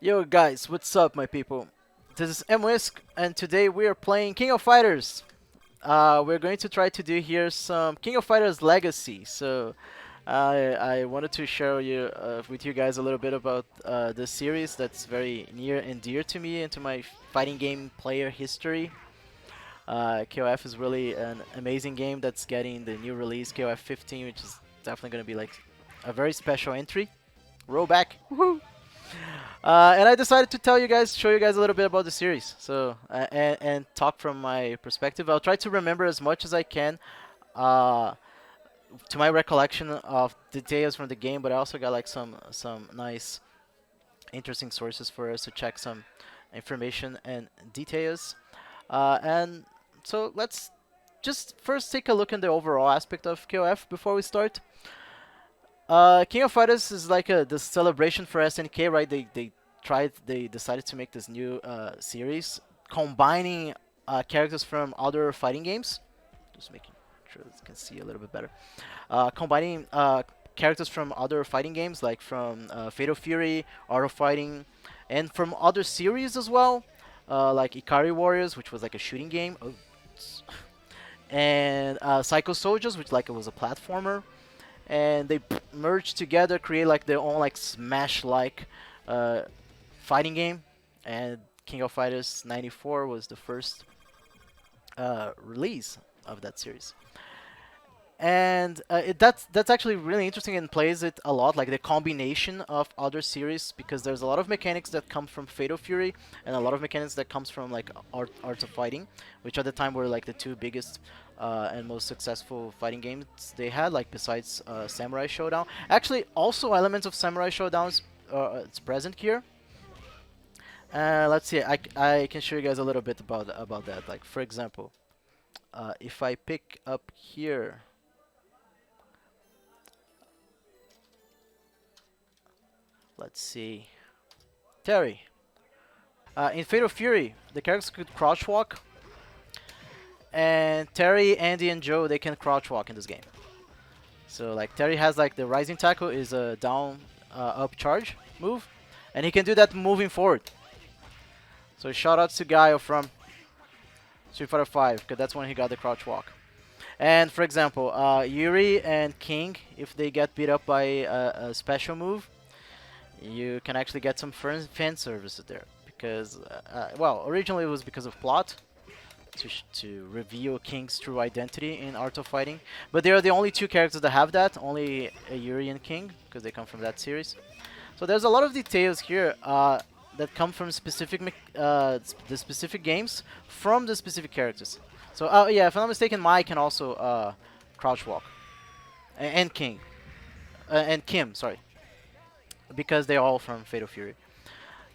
Yo guys, what's up my people? This is MWhisk and today we are playing King of Fighters. We're going to try to do here some King of Fighters Legacy. So I wanted to share with you guys a little bit about this series that's very near and dear to me and to my fighting game player history. KOF is really an amazing game that's getting the new release KOF 15, which is definitely going to be like a very special entry. Roll back. Woohoo! And I decided to show you guys a little bit about the series. So and talk from my perspective. I'll try to remember as much as I can, uh, to my recollection of details from the game. But I also got like some nice, interesting sources for us to check some information and details. And so let's just first take a look at the overall aspect of KOF before we start. King of Fighters is like the celebration for SNK, right? They decided to make this new series combining characters from other fighting games. Just making sure you can see a little bit better. Combining characters from other fighting games, like from Fatal Fury, Art of Fighting, and from other series as well, like Ikari Warriors, which was like a shooting game, and Psycho Soldiers, which like it was a platformer, and they merged together, create like their own like Smash-like fighting game. And King of Fighters 94 was the first release of that series. And that's actually really interesting and plays it a lot, like the combination of other series, because there's a lot of mechanics that come from Fatal Fury and a lot of mechanics that comes from like Art of Fighting, which at the time were like the two biggest and most successful fighting games they had, like besides Samurai Showdown. Actually, also elements of Samurai Showdowns it's present here. Let's see, I can show you guys a little bit about that. Like for example, if I pick up here. Let's see. Terry. In Fatal Fury, the characters could crouch walk. And Terry, Andy, and Joe, they can crouch walk in this game. So like Terry has like the rising tackle is a down up charge move. And he can do that moving forward. So shout out to Gaio from Street Fighter 5, because that's when he got the crouch walk. And for example, Yuri and King, if they get beat up by a special move, you can actually get some fan services there, because well, originally it was because of plot to reveal King's true identity in Art of Fighting, but they are the only two characters that have that, only Yuri and King, because they come from that series. So there's a lot of details here that come from the specific games from the specific characters. So yeah, if I'm not mistaken, Mai can also crouch walk, and King, and Kim, sorry, because they're all from Fatal Fury.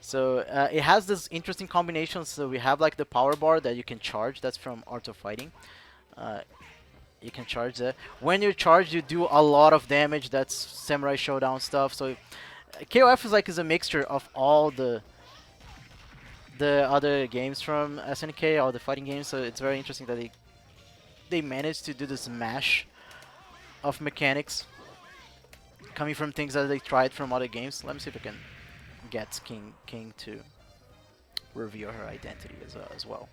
So it has this interesting combination. So we have like the power bar that you can charge. That's from Art of Fighting. You can charge that. When you charge, you do a lot of damage. That's Samurai Showdown stuff. So KOF is a mixture of all the other games from SNK, all the fighting games. So it's very interesting that they managed to do this mash of mechanics coming from things that they tried from other games. Let me see if I can get King to reveal her identity as well.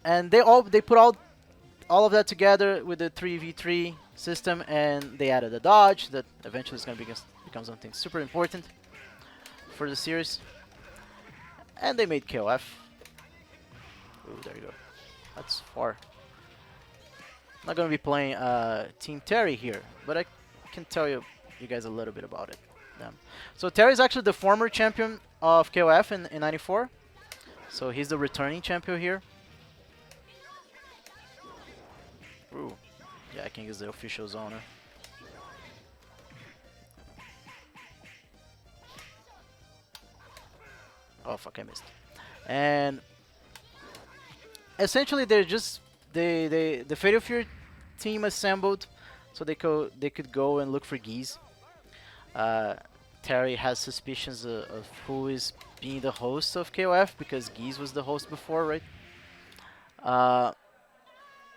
And they put all of that together with the 3v3 system, and they added a dodge that eventually is going to become something super important for the series. And they made KOF. Ooh, there you go. That's far. Not gonna be playing Team Terry here, but I can tell you guys a little bit about it. So Terry is actually the former champion of KOF in '94. So he's the returning champion here. Ooh, yeah, I can use the official zoner. Oh fuck, I missed. And essentially, they're just the Fatal Fury team assembled, so they could go and look for Geese. Terry has suspicions of who is being the host of KOF, because Geese was the host before, right?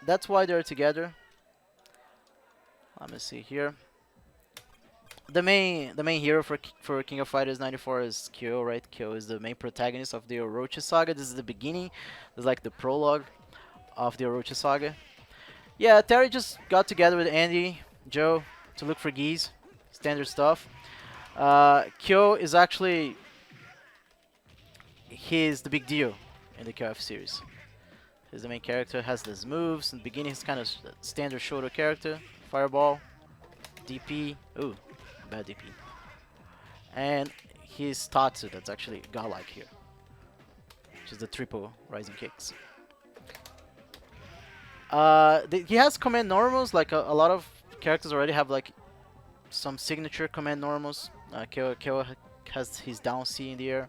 That's why they're together. Let me see here. the main hero for King of Fighters 94 is Kyo, right? Kyo is the main protagonist of the Orochi Saga. This is the beginning. This is like the prologue of the Orochi Saga. Yeah, Terry just got together with Andy, Joe to look for geese. Standard stuff. Kyo is actually he's the big deal in the KOF series. He's the main character, has these moves. In the beginning, he's kind of standard shoulder character. Fireball, DP. Ooh, bad DP. And his Tatsu, that's actually godlike here, which is the triple rising kicks. He has command normals, like a lot of characters already have like some signature command normals. Kyo has his down C in the air.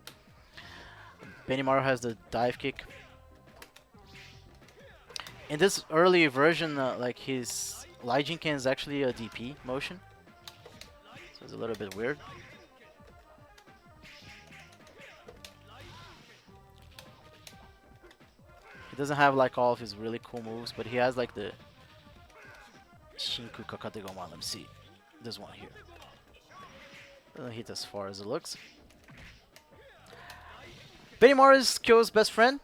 Benimaru has the dive kick. In this early version, like his Liijinken is actually a DP motion, so it's a little bit weird. He doesn't have like all of his really cool moves, but he has like the Shinku Kakate Goma. Let me see this one here. Doesn't hit as far as it looks. Benimaru is Kyo's best friend.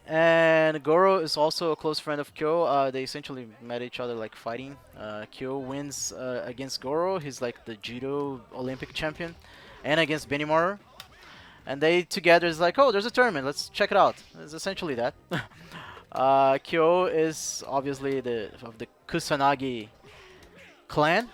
And Goro is also a close friend of Kyo. They essentially met each other like fighting. Kyo wins against Goro. He's like the judo Olympic champion. And against Benimaru. And they together is like, oh, there's a tournament. Let's check it out. It's essentially that. Kyo is obviously of the Kusanagi clan,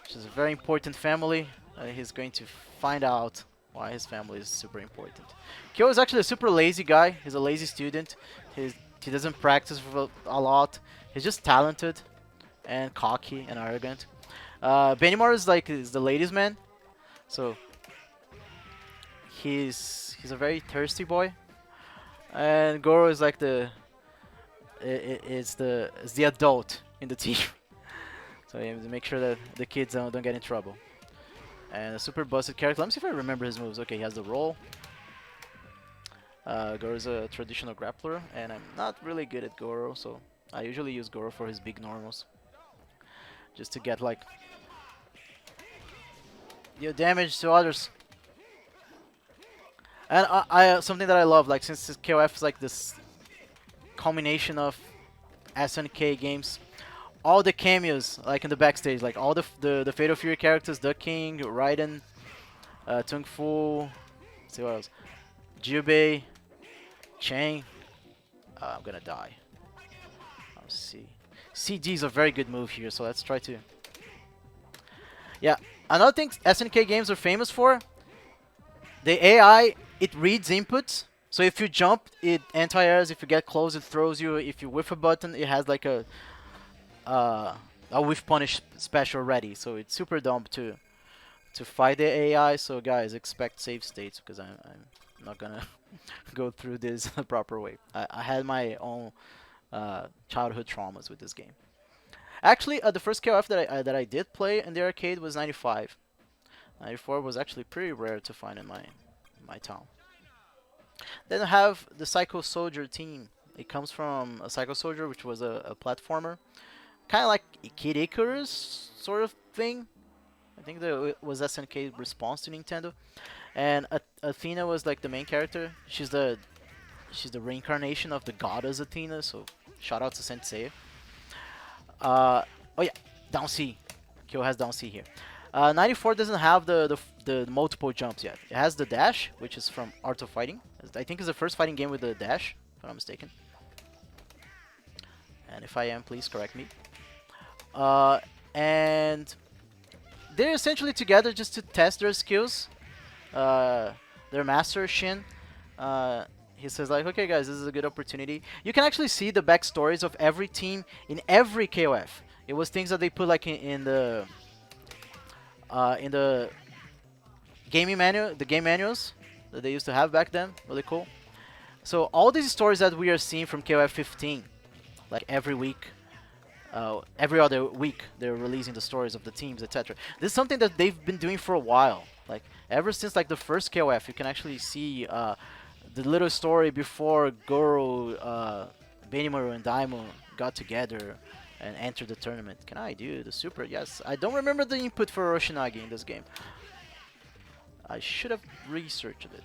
which is a very important family. He's going to find out why his family is super important. Kyo is actually a super lazy guy. He's a lazy student. He doesn't practice a lot. He's just talented and cocky and arrogant. Benimaru is the ladies' man, so he's a very thirsty boy. And Goro is like is the adult in the team. So you have to make sure that the kids don't get in trouble. And a super busted character. Let me see if I remember his moves. Okay, he has the roll. Goro's a traditional grappler, and I'm not really good at Goro, so I usually use Goro for his big normals. Just to get like deal damage to others. And I something that I love, like since this KOF is like this combination of SNK games, all the cameos, like in the backstage, like all the Fatal Fury characters, Duck King, Raiden, Tung Fu, let's see what else, Jubei, Chang. I'm gonna die. Let's see. CG is a very good move here, so let's try to. Yeah, another thing SNK games are famous for, the AI, it reads inputs. So if you jump, it anti-airs. If you get close, it throws you. If you whiff a button, it has like a whiff punish special ready. So it's super dumb to fight the AI. So guys, expect save states because I'm not gonna go through this the proper way. I had my own childhood traumas with this game. Actually, the first KOF that I did play in the arcade was 95. 94 was actually pretty rare to find in my town. Then I have the Psycho Soldier team. It comes from a Psycho Soldier, which was a platformer, kind of like Kid Icarus sort of thing. I think that it was SNK response to Nintendo. And Athena was like the main character. She's the reincarnation of the goddess Athena. So shout out to Sensei. Oh yeah, down C. Kyo has down C here. 94 doesn't have the multiple jumps yet. It has the dash, which is from Art of Fighting. I think it's the first fighting game with the dash, if I'm not mistaken. And if I am, please correct me. And they're essentially together just to test their skills. Their master, Shin, he says like, okay guys, this is a good opportunity. You can actually see the backstories of every team in every KOF. It was things that they put like in the gaming manual, the game manuals that they used to have back then. Really cool. So all these stories that we are seeing from KOF 15, like every week, every other week, they're releasing the stories of the teams, etc. This is something that they've been doing for a while. Like ever since like the first KOF, you can actually see the little story before Goro, Benimaru, and Daimon got together, and enter the tournament. Can I do the super? Yes. I don't remember the input for Roshinagi in this game. I should have researched it.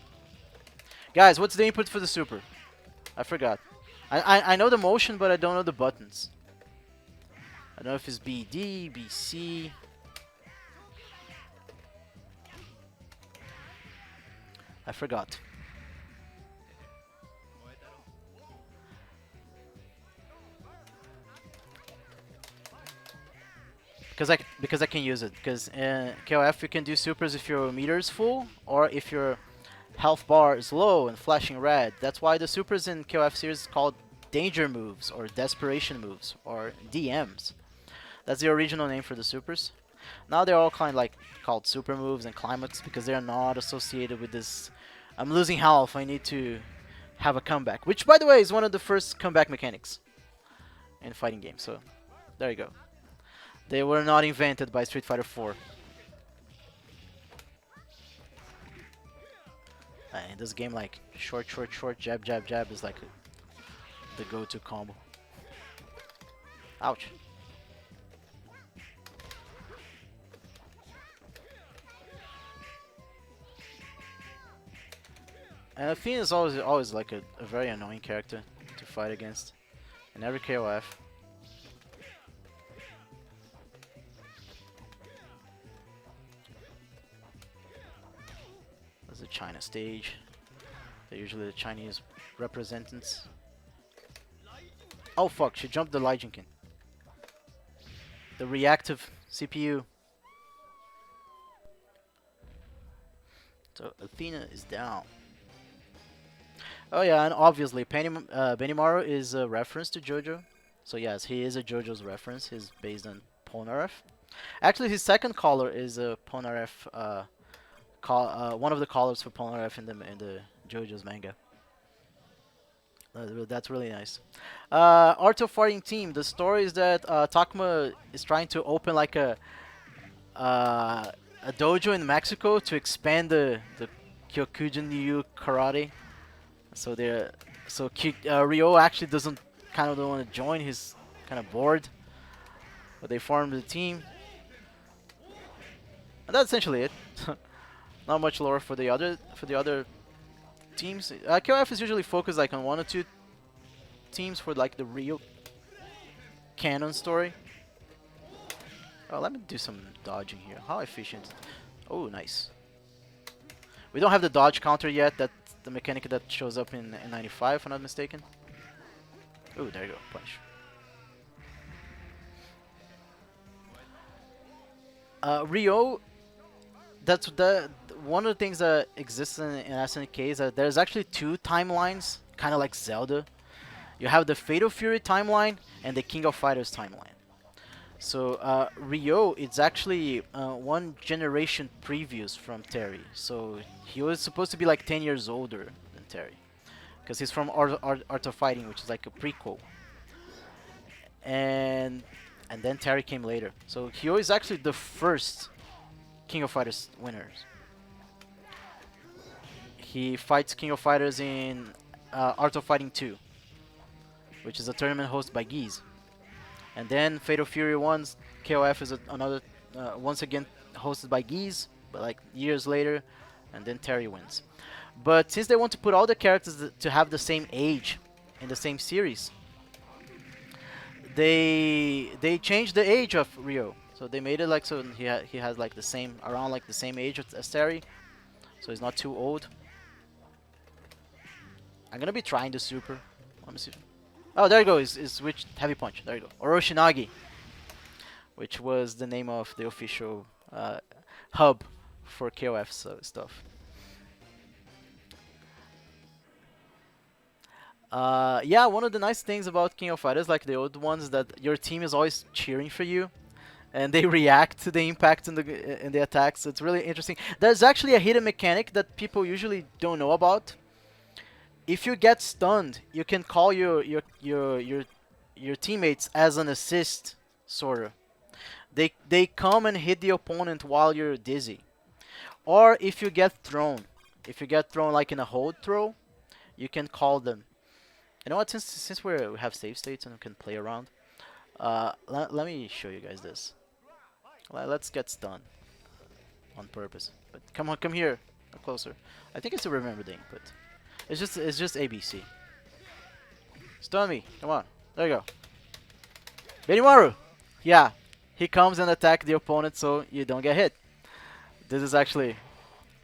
Guys, what's the input for the super? I forgot. I know the motion, but I don't know the buttons. I don't know if it's BD, BC. I forgot. Because I can use it. Because in KOF you can do supers if your meter is full or if your health bar is low and flashing red. That's why the supers in KOF series is called danger moves or desperation moves or DMs. That's the original name for the supers. Now they're all kind of like called super moves and climax because they're not associated with this. I'm losing health. I need to have a comeback, which by the way is one of the first comeback mechanics in fighting games. So there you go. They were not invented by Street Fighter 4. In this game, like short, jab, jab, jab is like the go-to combo. Ouch. And Athena is always like a very annoying character to fight against in every KOF. That's the China stage. They're usually the Chinese representatives. Oh fuck, she jumped the Lijinkin. The reactive CPU. So Athena is down. Oh yeah, and obviously Benimaru is a reference to JoJo. So yes, he is a JoJo's reference. He's based on Polnareff. Actually, his second color is a Polnareff, one of the colors for Polnareff in the JoJo's manga. That's really nice. Art of Fighting Team. The story is that Takuma is trying to open like a dojo in Mexico to expand the Kyokujin Ryu karate. So Ryo actually don't want to join. He's kind of bored, but they formed the team, and that's essentially it. Not much lore for the other teams. KOF is usually focused like on one or two teams for like the real canon story. Oh, let me do some dodging here. How efficient! Oh, nice. We don't have the dodge counter yet. That's the mechanic that shows up in 95, if I'm not mistaken. Oh, there you go, punch. Ryo, that's one of the things that exists in SNK is that there's actually two timelines, kind of like Zelda. You have the Fatal Fury timeline and the King of Fighters timeline. So Ryo, it's actually one generation previous from Terry. So he was supposed to be like 10 years older than Terry, because he's from Art of Fighting, which is like a prequel. And then Terry came later. So Ryo is actually the first King of Fighters winners. He fights King of Fighters in Art of Fighting 2, which is a tournament hosted by Geese. And then Fatal Fury 1's KOF is another, once again hosted by Geese, but like years later, and then Terry wins. But since they want to put all the characters to have the same age in the same series, they changed the age of Ryo. So they made it like so he has like the same around like the same age as Terry, so he's not too old. I'm gonna be trying the super. Let me see. Oh, there you go. Is switched heavy punch. There you go. Oroshinagi, which was the name of the official hub for KOF stuff. Yeah, one of the nice things about King of Fighters, like the old ones, that your team is always cheering for you, and they react to the impact in the attacks. It's really interesting. There's actually a hidden mechanic that people usually don't know about. If you get stunned, you can call your teammates as an assist, sorta. They come and hit the opponent while you're dizzy. Or if you get thrown like in a hold throw, you can call them. You know what? Since we have save states and we can play around, Let me show you guys this. Let's get stunned on purpose. But come on, come here, closer. I think it's a remember thing, but it's just ABC. Stun me, come on. There you go. Benimaru! Yeah, he comes and attack the opponent so you don't get hit. This is actually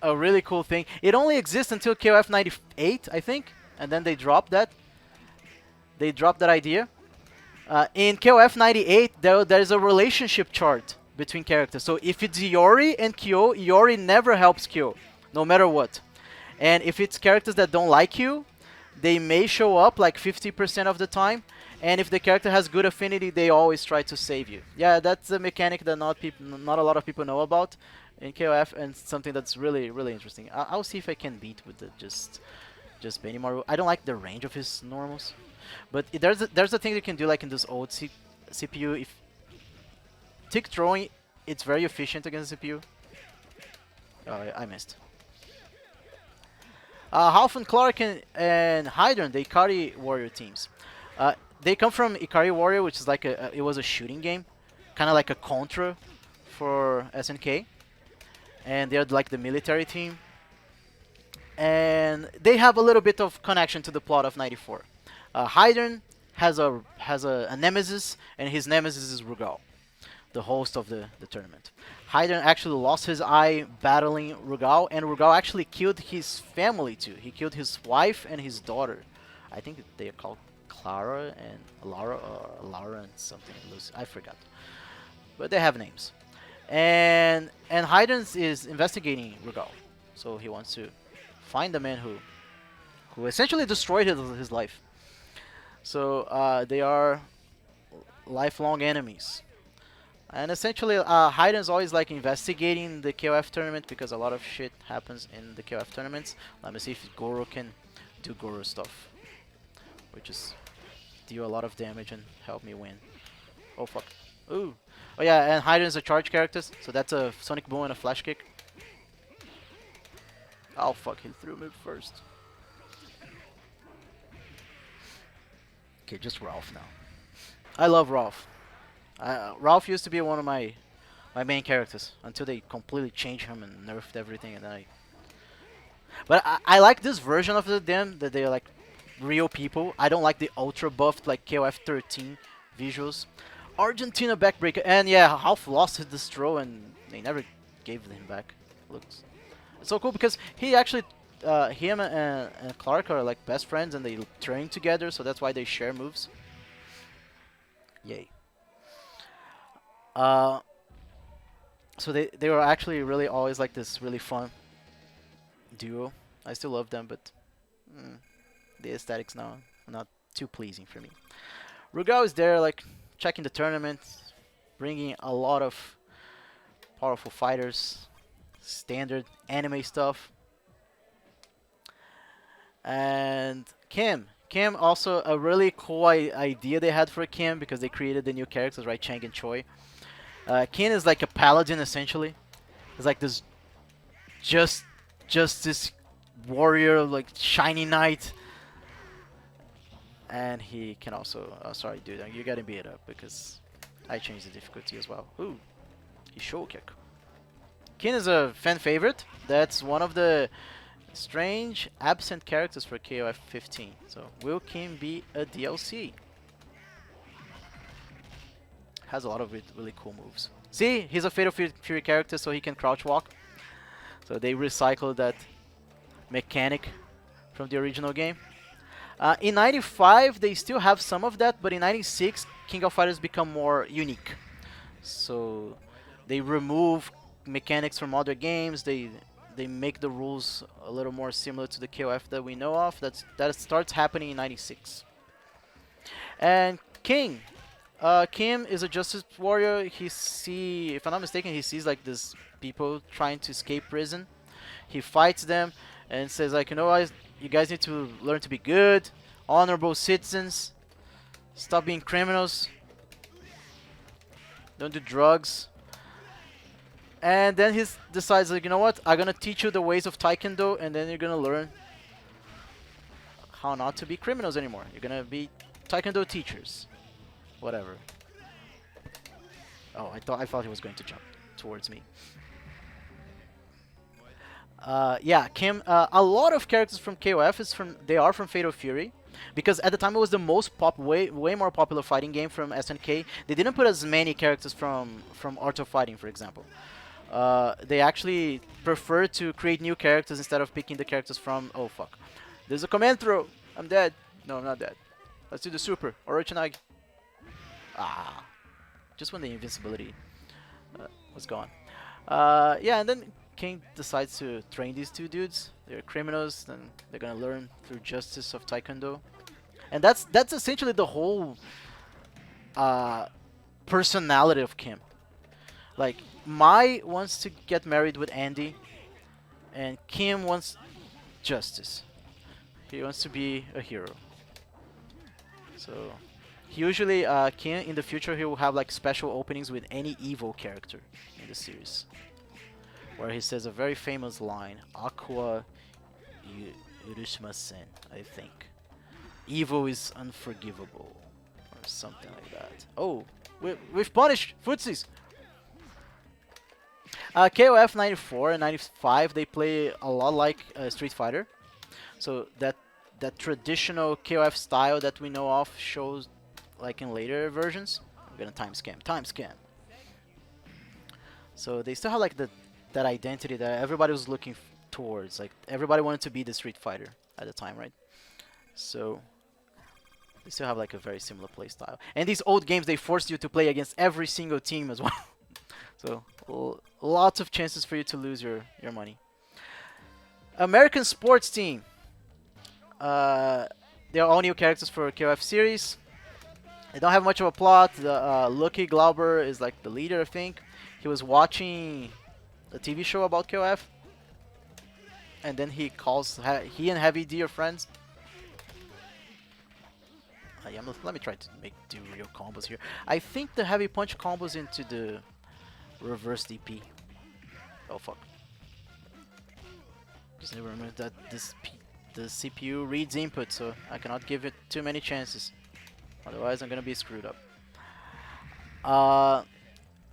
a really cool thing. It only exists until KOF 98, I think, and then they dropped that. They dropped that idea. In KOF 98, there's a relationship chart between characters. So if it's Iori and Kyo, Iori never helps Kyo, no matter what. And if it's characters that don't like you, they may show up like 50% of the time. And if the character has good affinity, they always try to save you. Yeah, that's a mechanic that not a lot of people know about in KOF, and something that's really, really interesting. I'll see if I can beat with the just Benimaru. I don't like the range of his normals, but there's a thing you can do like in this old CPU. If tick throwing, it's very efficient against the CPU. Oh, I missed. Half and Clark and Hydron, the Ikari Warrior teams. They come from Ikari Warrior, which is like it was a shooting game, kind of like a Contra for SNK, and they're like the military team. And they have a little bit of connection to the plot of 94. Hydron has a nemesis, and his nemesis is Rugal, the host of the tournament. Hydron actually lost his eye battling Rugal, and Rugal actually killed his family too. He killed his wife and his daughter. I think they are called Clara and Lara, or Lara and something. I forgot. But they have names. And Hydron is investigating Rugal, so he wants to find the man who essentially destroyed his life. So they are lifelong enemies. And essentially, Hydron's always like investigating the KOF tournament because a lot of shit happens in the KOF tournaments. Let me see if Goro can do Goro stuff, which is deal a lot of damage and help me win. Oh fuck. Ooh. Oh yeah, and Hydron's a charge character, so that's a Sonic Boom and a Flash Kick. Oh fuck, he threw me first. Okay, just Ralph now. I love Ralph. Ralph used to be one of my main characters until they completely changed him and nerfed everything, and then But I like this version of them, that they're like real people. I don't like the ultra buffed like KOF 13 visuals. Argentina backbreaker, and yeah, Half lost his throw and they never gave him back. Looks it's so cool because he actually him and Clark are like best friends and they train together, so that's why they share moves. Yay. So they were actually really always like this really fun duo. I still love them, but the aesthetics now are not too pleasing for me. Rugal is there like checking the tournament, bringing a lot of powerful fighters, standard anime stuff. And Kim also a really cool idea they had for Kim, because they created the new characters, right? Chang and Choi. Kim is like a paladin essentially. He's like this just this warrior, like shiny knight. And he can also sorry dude, you gotta beat it up because I changed the difficulty as well. Ooh, he show kick. Kim is a fan favorite. That's one of the strange absent characters for KOF 15. So will Kim be a DLC? Has a lot of really cool moves. See, he's a Fatal Fury character, so he can crouch walk. So they recycled that mechanic from the original game. In 95, they still have some of that, but in 96, King of Fighters become more unique. So they remove mechanics from other games. They make the rules a little more similar to the KOF that we know of. That starts happening in 96. And Kim is a justice warrior. If I'm not mistaken, he sees like this people trying to escape prison. He fights them and says like, you know, you guys need to learn to be good, honorable citizens, stop being criminals, don't do drugs. And then he decides like, you know what, I'm gonna teach you the ways of Taekwondo, and then you're gonna learn how not to be criminals anymore. You're gonna be Taekwondo teachers. Whatever. Oh, I thought he was going to jump towards me. Yeah, Kim. A lot of characters from KOF they are from Fatal Fury, because at the time it was the most way more popular fighting game from SNK. They didn't put as many characters from Art of Fighting, for example. They actually prefer to create new characters instead of picking the characters from. Oh fuck! There's a command throw. I'm dead. No, I'm not dead. Let's do the super Orochinagi. Ah, just when the invincibility was gone. Yeah, and then King decides to train these two dudes. They're criminals, and they're gonna learn through justice of Taekwondo. And that's essentially the whole uh, personality of Kim. Like, Mai wants to get married with Andy, and Kim wants justice. He wants to be a hero. So, usually, Kim in the future he will have like special openings with any evil character in the series, where he says a very famous line, "Aqua Urishima-sen," I think. Evil is unforgivable, or something like that. Oh, we've punished footsies. KOF 94 and 95, they play a lot like Street Fighter. So that traditional KOF style that we know of shows like in later versions. I'm gonna time scan. So they still have like that identity that everybody was looking towards. Like everybody wanted to be the Street Fighter at the time, right? So they still have like a very similar play style. And these old games, they forced you to play against every single team as well. So lots of chances for you to lose your money. American Sports Team. They're all new characters for KOF series. They don't have much of a plot. Lucky Glauber is like the leader, I think. He was watching a TV show about KOF, and then he calls. He and Heavy D are friends. Yeah, let me try to do real combos here. I think the heavy punch combos into the reverse DP. Oh fuck! Just never remember that the CPU reads input, so I cannot give it too many chances. Otherwise, I'm gonna be screwed up.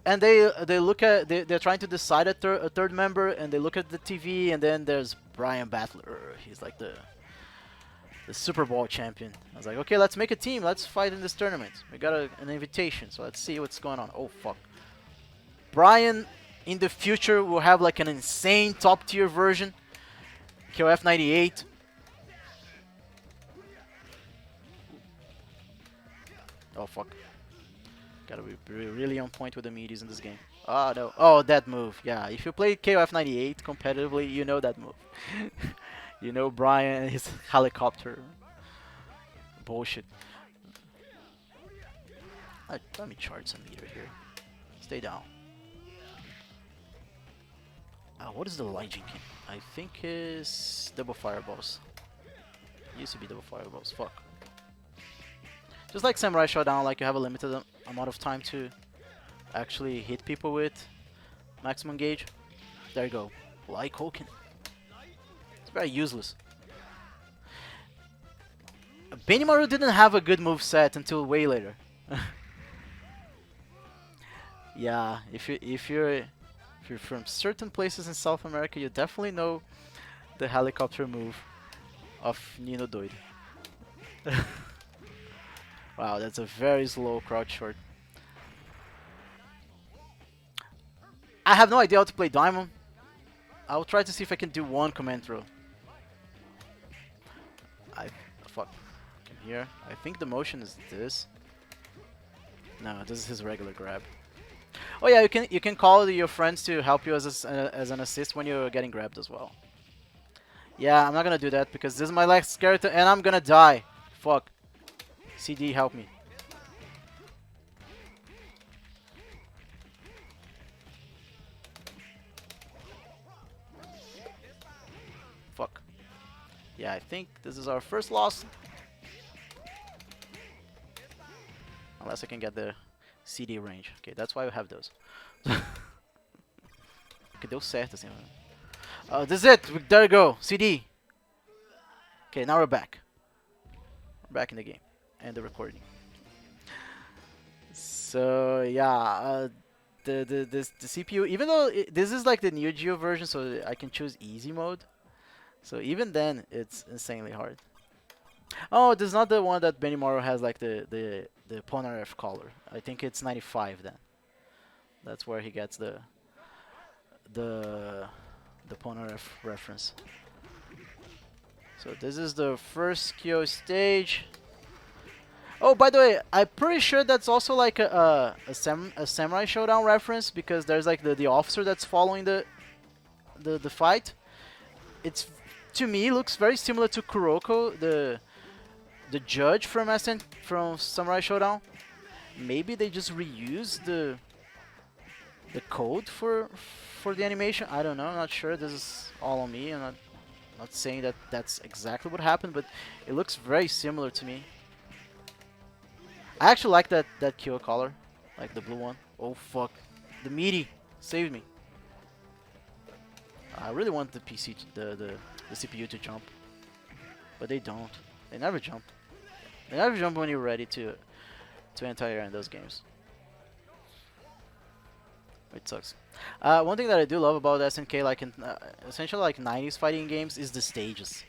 And they look at they're trying to decide a third member, and they look at the TV, and then there's Brian Battler. He's like the Super Bowl champion. I was like, okay, let's make a team. Let's fight in this tournament. We got an invitation, so let's see what's going on. Oh fuck! Brian in the future will have like an insane top tier version. KOF 98. Oh fuck. Gotta be really on point with the meaties in this game. Oh no. Oh, that move. Yeah, if you play KOF 98 competitively, you know that move. You know Brian and his helicopter. Bullshit. Let me charge some meter here. Stay down. What is the Lightning King? I think it's double fireballs. Used to be double fireballs. Fuck. Just like Samurai Showdown, like you have a limited amount of time to actually hit people with maximum gauge. There you go. Like Hoken. It's very useless. Benimaru didn't have a good move set until way later. Yeah, if you're from certain places in South America, you definitely know the helicopter move of Nino Doido. Wow, that's a very slow crouch short. I have no idea how to play Diamond. I'll try to see if I can do one command throw. Fuck. Come here. I think the motion is this. No, this is his regular grab. Oh yeah, you can call your friends to help you as an assist when you're getting grabbed as well. Yeah, I'm not gonna do that because this is my last character and I'm gonna die. Fuck. CD, help me. Fuck. Yeah, I think this is our first loss. Unless I can get the CD range. Okay, that's why we have those. Okay, deu certo assim. This is it. There you go. CD. Okay, now we're back. We're back in the game and the recording. So yeah, the CPU, even though this is like the Neo Geo version, so I can choose easy mode. So even then, it's insanely hard. Oh, this is not the one that Benimaru has like the Polnareff color. I think it's 95 then. That's where he gets the the Polnareff reference. So this is the first Kyo stage. Oh, by the way, I'm pretty sure that's also like a Samurai Showdown reference, because there's like the officer that's following the fight. It's, to me, looks very similar to Kuroko, the judge from from Samurai Showdown. Maybe they just reuse the code for the animation. I don't know. I'm not sure. This is all on me. I'm not saying that that's exactly what happened, but it looks very similar to me. I actually like that Kyo color, like the blue one. Oh fuck, the meaty saved me. I really want the PC, the CPU to jump, but they don't. They never jump. They never jump when you're ready to anti-air in those games. It sucks. One thing that I do love about SNK, like in essentially like 90s fighting games, is the stages.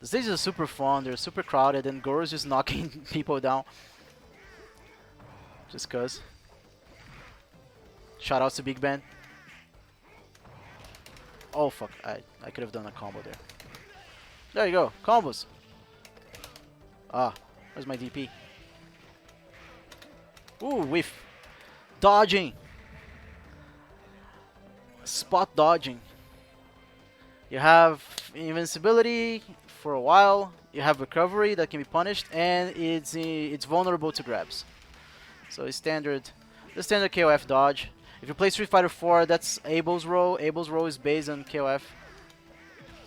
The stages are super fun. They're super crowded, and Goro's just knocking people down. Just cause. Shoutouts to Big Ben. Oh fuck, I could have done a combo there. There you go, combos. Ah, where's my DP? Ooh, whiff. Dodging. Spot dodging. You have invincibility for a while. You have recovery that can be punished, and it's vulnerable to grabs. So it's standard, the standard KOF dodge. If you play Street Fighter 4, that's Abel's roll. Abel's roll is based on KOF.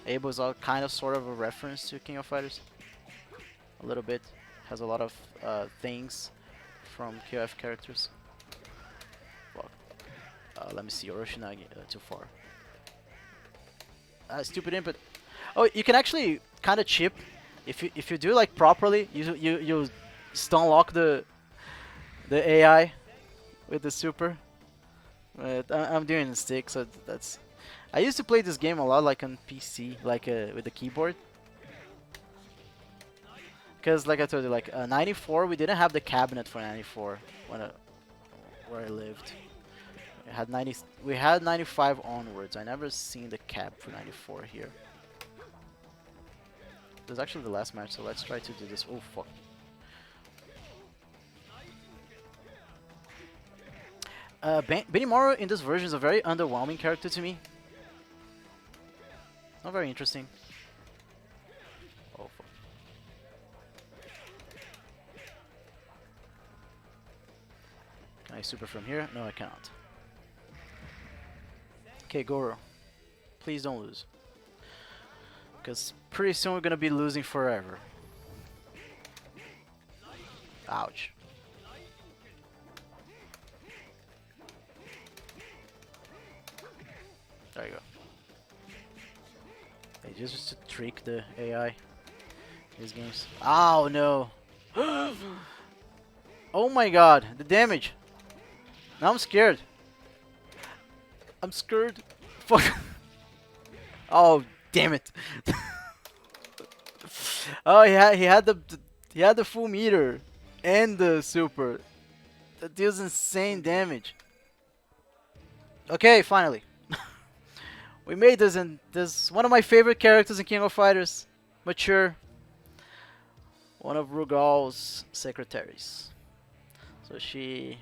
Abel is kind of sort of a reference to King of Fighters. A little bit. Has a lot of things from KOF characters. Fuck. Let me see. Oroshinagi, too far. Stupid input. Oh, you can actually kind of chip. If you do like properly, you stun lock the AI with the super. But I'm doing a stick, so that's. I used to play this game a lot, like on PC, like with the keyboard. Because, like I told you, like 94, we didn't have the cabinet for 94 where I lived. We had 95 onwards. I never seen the cab for 94 here. This is actually the last match, so let's try to do this. Oh fuck. Benimaru in this version is a very underwhelming character to me. Not very interesting. Oh fuck. Can I super from here? No, I cannot. Okay, Goro. Please don't lose. Because pretty soon we're gonna be losing forever. Ouch. There you go. They just to trick the AI. These games. Oh no! Oh my god, the damage! Now I'm scared. I'm scared. Fuck. Oh damn it! Oh, he had the full meter and the super. That deals insane damage. Okay, finally. We made this, and this one of my favorite characters in King of Fighters. Mature. One of Rugal's secretaries. So she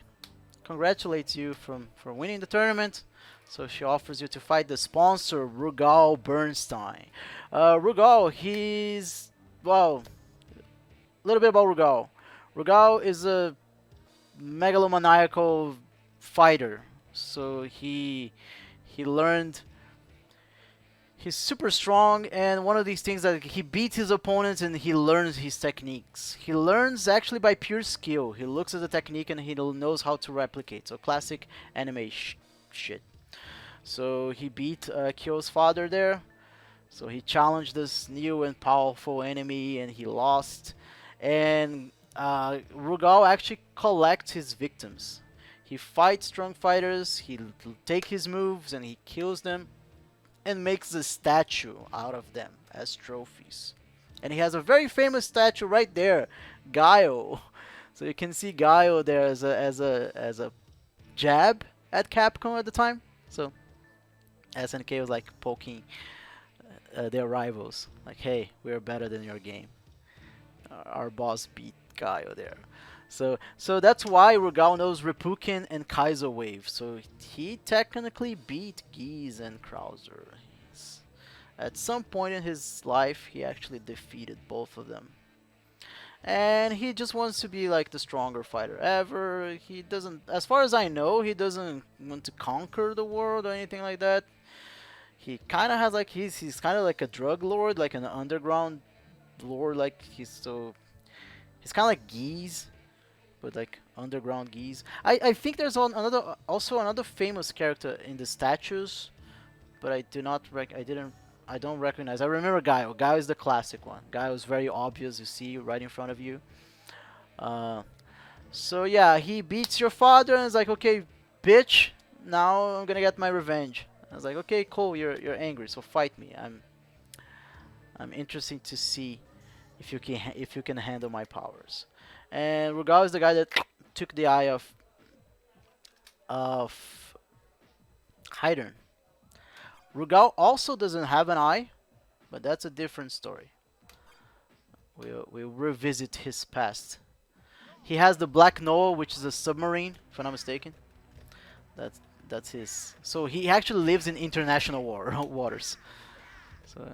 congratulates you for winning the tournament. So she offers you to fight the sponsor, Rugal Bernstein. Rugal, he's, well, a little bit about Rugal. Rugal is a megalomaniacal fighter. So he learned. He's super strong, and one of these things that he beats his opponents and he learns his techniques. He learns actually by pure skill. He looks at the technique and he knows how to replicate. So classic anime shit. So he beat Kyo's father there. So he challenged this new and powerful enemy and he lost. And Rugal actually collects his victims. He fights strong fighters, he take his moves and he kills them and makes a statue out of them as trophies. And he has a very famous statue right there, Gaio. So you can see Gaio there as a jab at Capcom at the time. So SNK was like poking their rivals, like, hey, we're better than your game. Our boss beat Gaio there. So that's why Rugal knows Reppuken and Kaizo Wave. So he technically beat Geese and Krauser. At some point in his life, he actually defeated both of them. And he just wants to be like the stronger fighter ever. He doesn't, as far as I know, he doesn't want to conquer the world or anything like that. He kind of has like, he's kind of like a drug lord, like an underground lord, like he's kind of like Geese, but like underground Geese. I think there's also another famous character in the statues, but I don't recognize. I remember Gaio. Gaio is the classic one. Gaio is very obvious. You see right in front of you. So yeah, he beats your father and is like, okay, bitch, now I'm gonna get my revenge. I was like, okay, cool. You're angry, so fight me. I'm interested to see if you can handle my powers. And Rugal is the guy that took the eye of Haydn. Rugal also doesn't have an eye, but that's a different story. We'll revisit his past. He has the Black Noah, which is a submarine, if I'm not mistaken. That's his. So he actually lives in international waters. So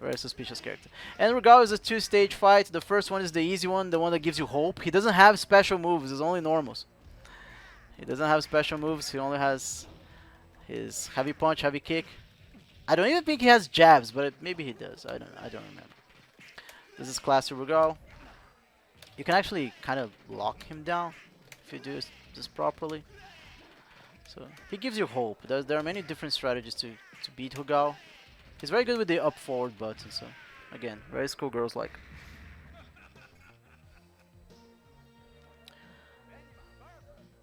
very suspicious character. And Rugal is a two-stage fight. The first one is the easy one, the one that gives you hope. He doesn't have special moves. It's only normals. He doesn't have special moves. He only has his heavy punch, heavy kick. I don't even think he has jabs, but maybe he does. I don't remember. This is classic Rugal. You can actually kind of lock him down if you do this properly. So he gives you hope. There are many different strategies to beat Rugal. He's very good with the up forward button. So again, very schoolgirls like.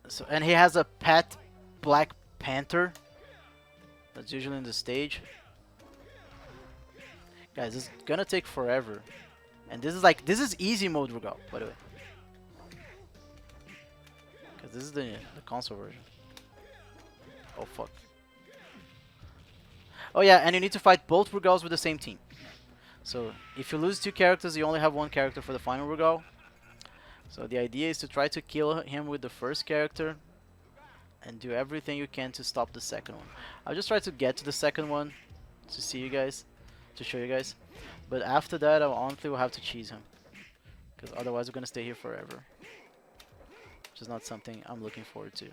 So and he has a pet Black Panther. That's usually in the stage. Guys, this is gonna take forever. And this is easy mode Rugal, by the way. Because this is the console version. Oh fuck. Oh yeah, and you need to fight both Rugals with the same team. So if you lose two characters, you only have one character for the final Rugal. So the idea is to try to kill him with the first character and do everything you can to stop the second one. I'll just try to get to the second one to see you guys, to show you guys. But after that, I honestly will have to cheese him, because otherwise we're gonna stay here forever, which is not something I'm looking forward to.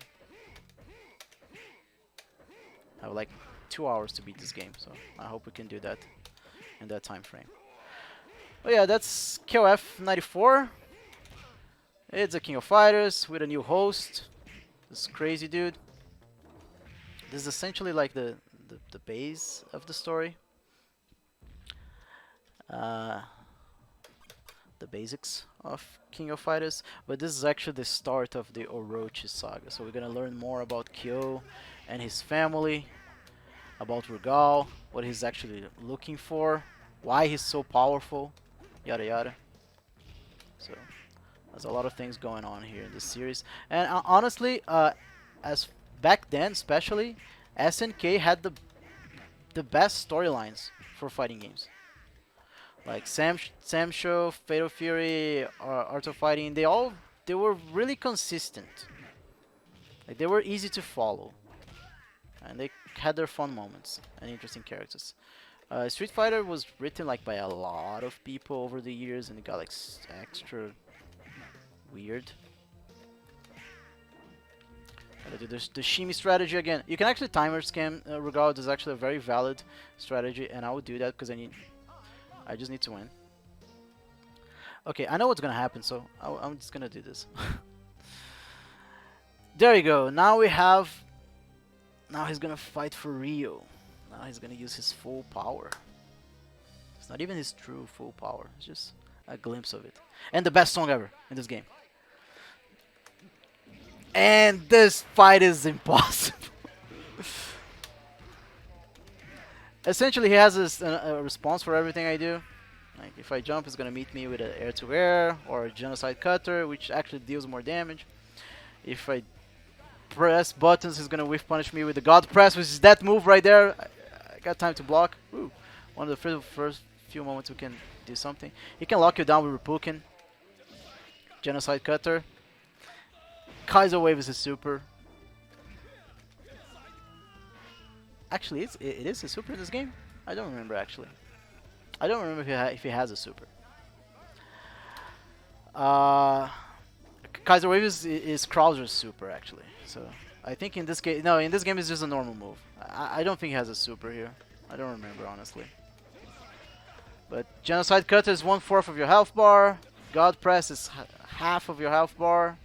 I have like 2 hours to beat this game, so I hope we can do that in that time frame. But yeah, that's KOF 94. It's a King of Fighters with a new host. This crazy dude. This is essentially like the base of the story. The basics of King of Fighters, but this is actually the start of the Orochi saga. So we're gonna learn more about Kyo and his family, about Rugal, what he's actually looking for, why he's so powerful, yada yada. So there's a lot of things going on here in this series, and honestly, as back then especially, SNK had the best storylines for fighting games. Like Sam Show, Fatal Fury, Art of Fighting, they were really consistent. Like they were easy to follow, and they had their fun moments and interesting characters. Street Fighter was written like by a lot of people over the years, and it got like extra weird. The shimmy strategy again. You can actually timer scam Rugal. Is actually a very valid strategy, and I would do that because I just need to win. Okay, I know what's gonna happen, so I'm just gonna do this. There you go. Now we have. Now he's gonna fight for Rio. Now he's gonna use his full power. It's not even his true full power. It's just a glimpse of it. And the best song ever in this game. And this fight is impossible. Essentially, he has a response for everything I do. Like, if I jump, it's gonna meet me with an air-to-air or a genocide cutter, which actually deals more damage. If I press buttons, he's gonna whiff punish me with the God Press, which is that move right there. I got time to block. Ooh. One of the first few moments we can do something. He can lock you down with Repukin. Genocide Cutter. Kaiser Wave is a super. Actually, it is a super in this game? I don't remember actually. I don't remember if he has a super. Kaiser Wave is Krauser's super actually. So I think in this game, no, in this game it's just a normal move. I don't think he has a super here. I don't remember honestly. But Genocide Cutter is 1/4 of your health bar. God Press is half of your health bar.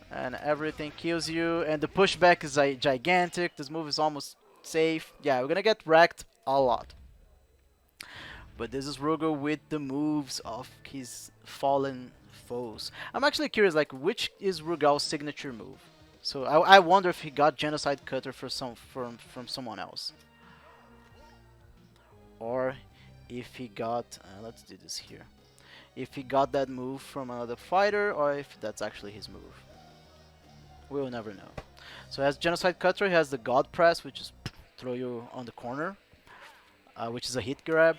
And everything kills you. And the pushback is gigantic. This move is almost safe. Yeah, we're gonna get wrecked a lot. But this is Rugal with the moves of his fallen foes. I'm actually curious, like, which is Rugal's signature move? So I wonder if he got Genocide Cutter from someone else. Or if he got, let's do this here. If he got that move from another fighter, or if that's actually his move. We'll never know. So as Genocide Cutter, he has the God Press, which is throw you on the corner, which is a hit grab.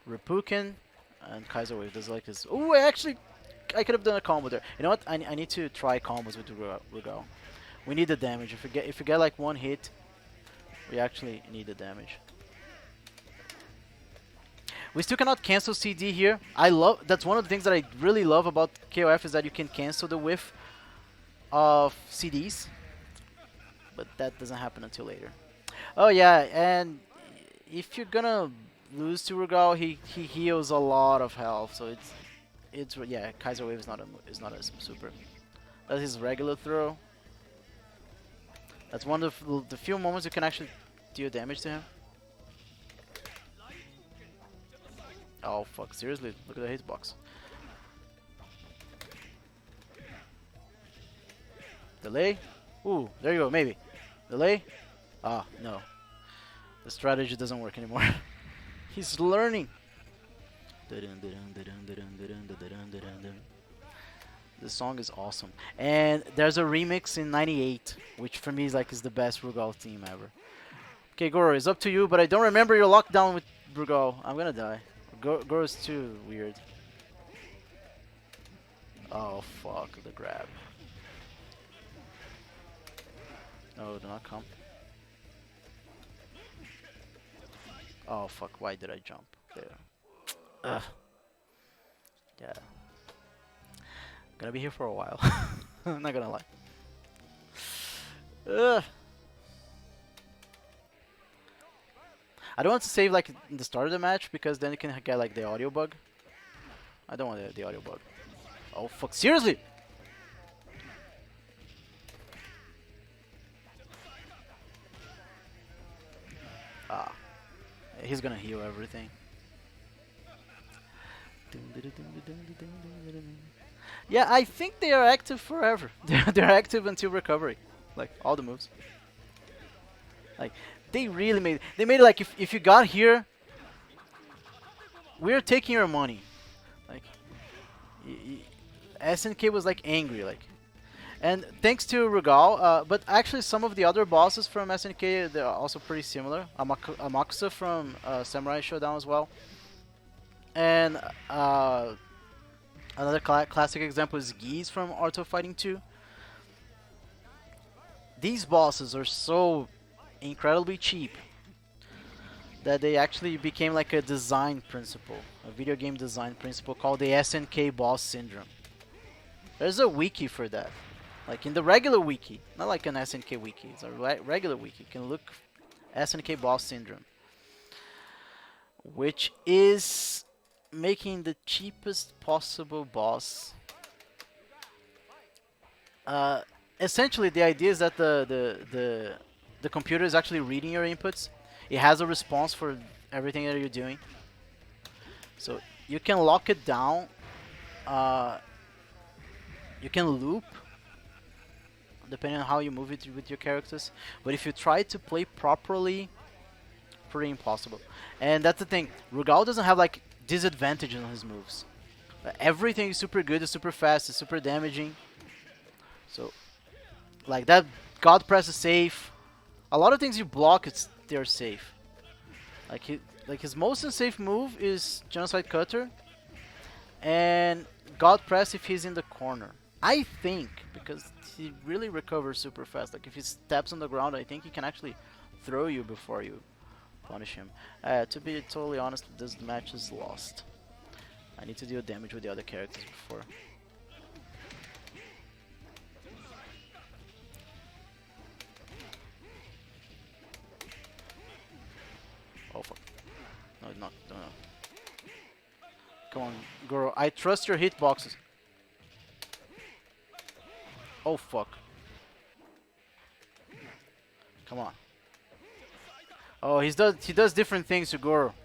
Repukin, and Kaiser Wave does like this. Oh, I could have done a combo there. You know what? I need to try combos with Rugal. We need the damage. If you get like one hit, we actually need the damage. We still cannot cancel CD here. That's one of the things that I really love about KOF is that you can cancel the whiff of CDs, but that doesn't happen until later. Oh yeah, and if you're gonna lose to Rugal, he heals a lot of health, so it's yeah. Kaiser Wave is not a super. That's his regular throw. That's one of the few moments you can actually deal damage to him. Oh fuck! Seriously, look at the hitbox. Delay? Ooh, there you go, maybe. Delay? Ah, no. The strategy doesn't work anymore. He's learning. This song is awesome. And there's a remix in '98, which for me is the best Rugal theme ever. Okay, Goro, it's up to you, but I don't remember your lockdown with Rugal. I'm gonna die. Goro's too weird. Oh, fuck, the grab. No, do not come. Oh fuck, why did I jump there? Ugh. Yeah. Gonna be here for a while. I'm not gonna lie. Ugh. I don't want to save like in the start of the match because then you can get like the audio bug. I don't want the audio bug. Oh fuck, seriously? Ah. He's gonna heal everything. Yeah, I think they are active forever. They're active until recovery. Like, all the moves. Like, they really made it like if you got here, we're taking your money. Like, SNK was like angry, like. And thanks to Rugal, but actually some of the other bosses from SNK, they're also pretty similar. Amakusa from Samurai Showdown as well. And another classic example is Geese from Art of Fighting 2. These bosses are so incredibly cheap that they actually became like a design principle, a video game design principle called the Snk Boss Syndrome. There's a wiki for that. Like in the regular wiki, not like an SNK wiki, it's a regular wiki. You can look SNK Boss Syndrome, which is making the cheapest possible boss. Essentially, the idea is that the computer is actually reading your inputs. It has a response for everything that you're doing. So you can lock it down. You can loop depending on how you move it with your characters. But if you try to play properly, pretty impossible. And that's the thing. Rugal doesn't have like disadvantage on his moves. Everything is super good, it's super fast, it's super damaging. So, like that God Press is safe. A lot of things you block, they're safe. Like his most unsafe move is Genocide Cutter and God Press if he's in the corner. I think because he really recovers super fast. Like if he steps on the ground, I think he can actually throw you before you punish him. To be totally honest, this match is lost. I need to deal damage with the other characters before. Oh fuck. No, it's not. No. Come on, Goro. I trust your hitboxes. Oh fuck. Come on. Oh, he does different things to Goro.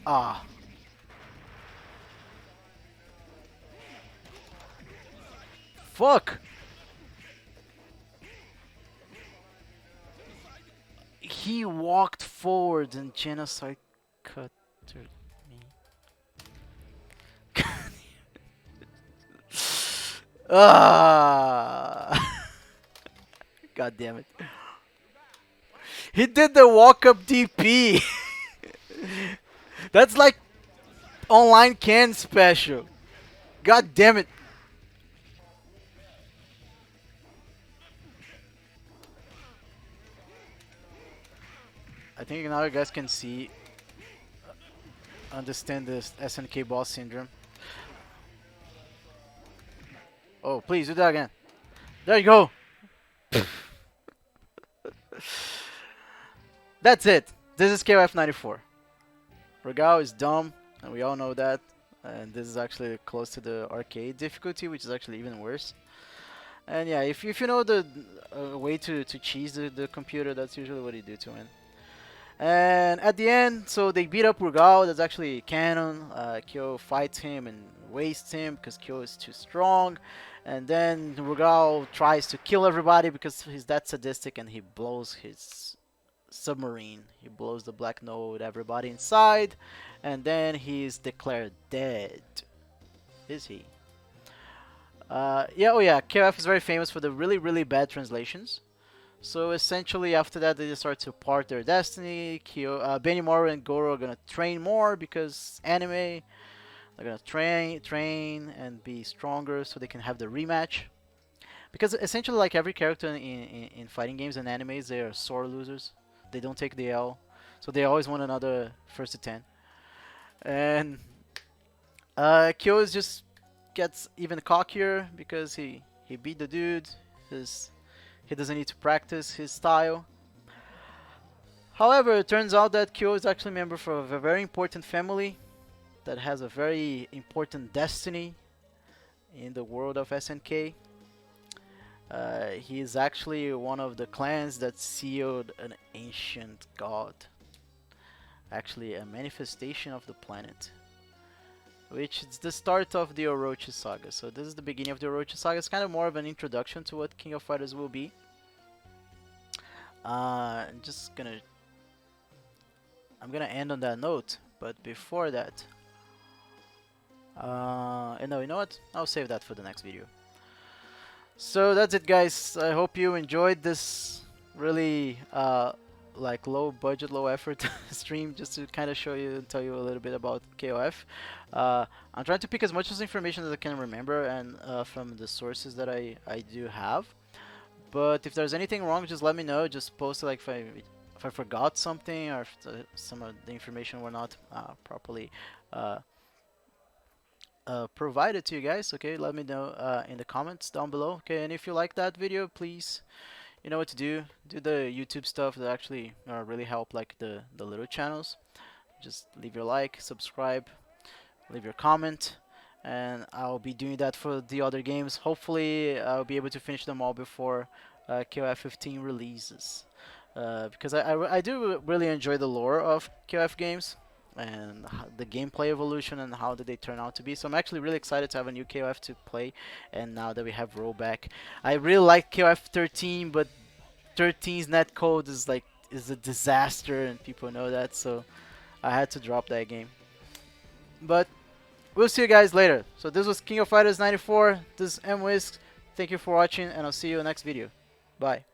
Ah. Fuck. He walked forward and Genocide Cutter me. Ah. God damn it. He did the walk up DP. That's like online can special. God damn it. I think now you guys can see, understand this SNK Boss Syndrome. Oh, please do that again. There you go. That's it. This is KOF 94. Rugal is dumb, and we all know that. And this is actually close to the arcade difficulty, which is actually even worse. And yeah, if you know the way to cheese the computer, that's usually what you do to win. And at the end, so they beat up Rugal. That's actually canon. Kyo fights him and wastes him because Kyo is too strong. And then Rugal tries to kill everybody because he's that sadistic, and he blows his submarine. He blows the black node, everybody inside, and then he's declared dead. Is he? Yeah, oh yeah, KOF is very famous for the really bad translations. So essentially after that they just start to part their destiny. Benimaru and Goro are gonna train more because anime. They're gonna train and be stronger so they can have the rematch. Because essentially like every character in fighting games and animes, they are sore losers. They don't take the L. So they always want another first to 10. And Kyo is just gets even cockier because he beat the dude. He doesn't need to practice his style. However, it turns out that Kyo is actually a member of a very important family that has a very important destiny in the world of SNK. He is actually one of the clans that sealed an ancient god. Actually, a manifestation of the planet. Which is the start of the Orochi Saga. So this is the beginning of the Orochi Saga. It's kind of more of an introduction to what King of Fighters will be. I'm gonna end on that note, but before that, no, you know what? I'll save that for the next video. So that's it, guys. I hope you enjoyed this really like low budget, low effort stream, just to kind of show you and tell you a little bit about KOF. I'm trying to pick as much as information as I can remember and from the sources that I do have. But if there's anything wrong, just let me know. Just post it, like if I forgot something or if some of the information were not properly provided to you guys. Okay, let me know in the comments down below. Okay, and if you like that video, please, you know what to do. Do the YouTube stuff that actually really help, like the little channels. Just leave your like, subscribe, leave your comment, and I'll be doing that for the other games. Hopefully, I'll be able to finish them all before KOF 15 releases. Because I do really enjoy the lore of KOF games. and the gameplay evolution and how did they turn out to be. So I'm actually really excited to have a new KOF to play, and now that we have rollback. I really like KOF 13, but 13's netcode is a disaster, and people know that, so I had to drop that game. But we'll see you guys later. So this was King of Fighters 94. This is MWhisk. Thank you for watching, and I'll see you in the next video. Bye.